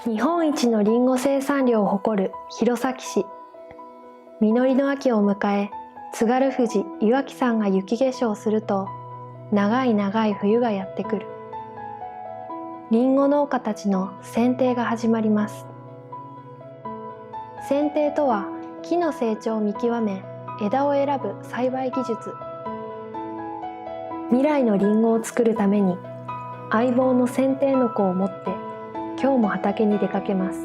日本一のりんご生産量を誇る弘前市。実りの秋を迎え、津軽富士岩木山が雪化粧すると、長い長い冬がやってくる。りんご農家たちの剪定が始まります。剪定とは、木の成長を見極め、枝を選ぶ栽培技術。未来のりんごを作るために、相棒の剪定のこを持って、今日も畑に出かけます。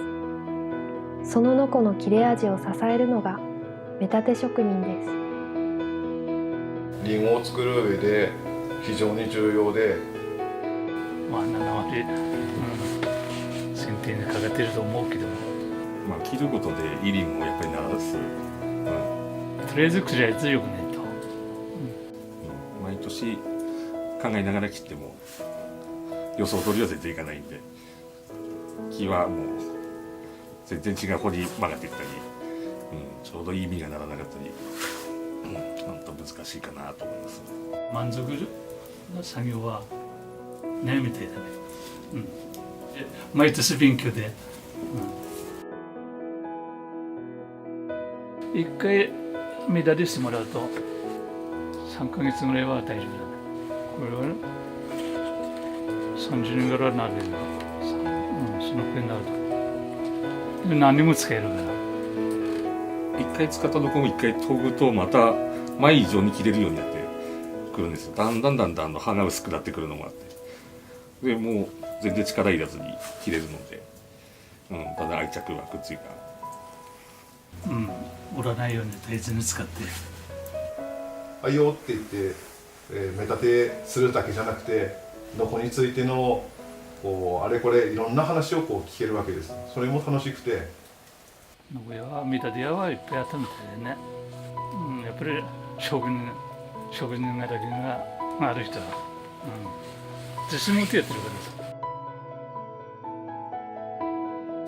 そのノコの切れ味を支えるのが目立て職人です。リンゴを作る上で非常に重要で、まあ7割、剪定にかかってると思うけども、まあ切ることでいいリンゴをやっぱりならす、とりあえずくらい強くないと、毎年考えながら切っても予想通りは絶対いかないんで、木はもう全然違う方に曲がっていったり、ちょうどいい実がならなかったり、本当難しいかなと思います。満足の作業はないみたいだね。毎年勉強で、一回目立てしてもらうと3ヶ月ぐらいは大丈夫だね。これはね、30年ぐらいになるけど、そのくらいになるとで何にも使えるから。一回使ったとこも一回研ぐとまた前以上に切れるようになってくるんですよ。だんだん葉が薄くなってくるのもあって、でもう全然力いらずに切れるので、ただ愛着がくっついた。折らないように大切に使って。あいよって言って、目立てするだけじゃなくて、ノコについてのあれこれいろんな話を聞けるわけです。それも楽しくて。名古屋は見立て屋はいっぱいあったみたいでね。やっぱり職人がだけがある人は、自信持ってやってるから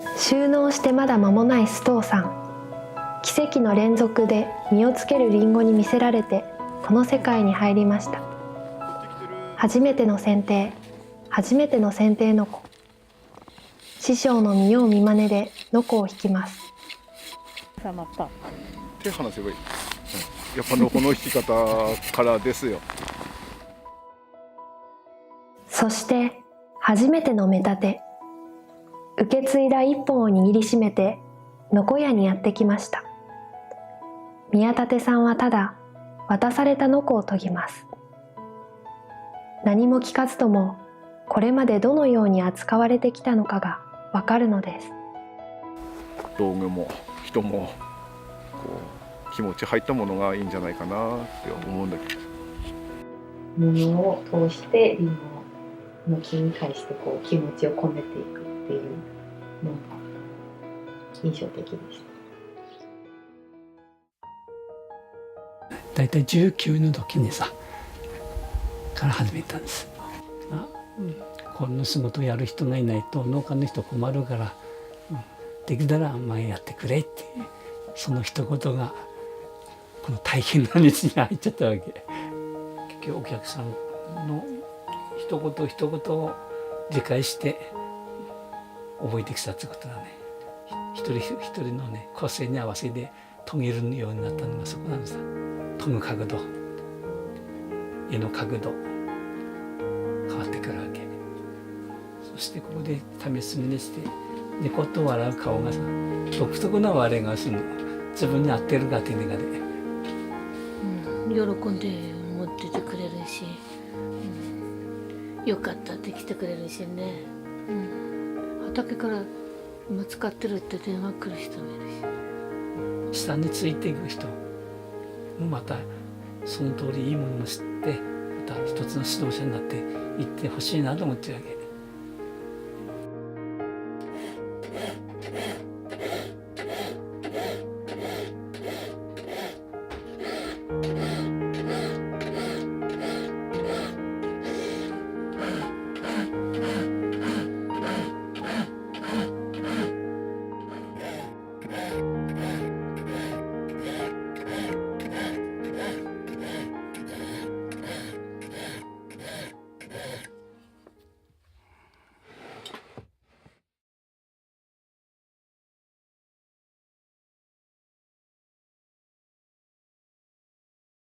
さ。収納してまだ間もない須藤さん。奇跡の連続で実をつけるりんごに魅せられて、この世界に入りました。初めての剪定、初めての剪定ノコ。師匠の見よう見まねでノコを引きます。手離せばいい。やっぱノコの引き方からですよ。そして初めての目立て。受け継いだ一本を握りしめてノコ屋にやってきました。宮立さんはただ渡されたノコを研ぎます。何も聞かずともこれまでどのように扱われてきたのかがわかるのです。道具も人も気持ち入ったものがいいんじゃないかなって思うんだけど。布を通してリンゴの木に対して気持ちを込めていくっていうのが印象的でした。だいたい19の時にさから始めたんです。こんな仕事をやる人がいないと農家の人困るから、できたら前やってくれって、その一言がこの大変な熱に入っちゃったわけ。結局お客さんの一言一言を理解して覚えてきたってことだね。一人一人のね個性に合わせて研げるようになったのがそこなんです。研ぐ角度、絵の角度変わってくるわけ。そしてここで試し見にしてニコッと笑う顔がさ、独特な笑いがするの。自分に合ってるかっていうのがね、喜んで持っててくれるし、よかったって来てくれるしね、畑から今使ってるって電話来る人もいるし。下についていく人もまたその通りいいものを知ってまた一つの指導者になっていってほしいなと思ってるわけ。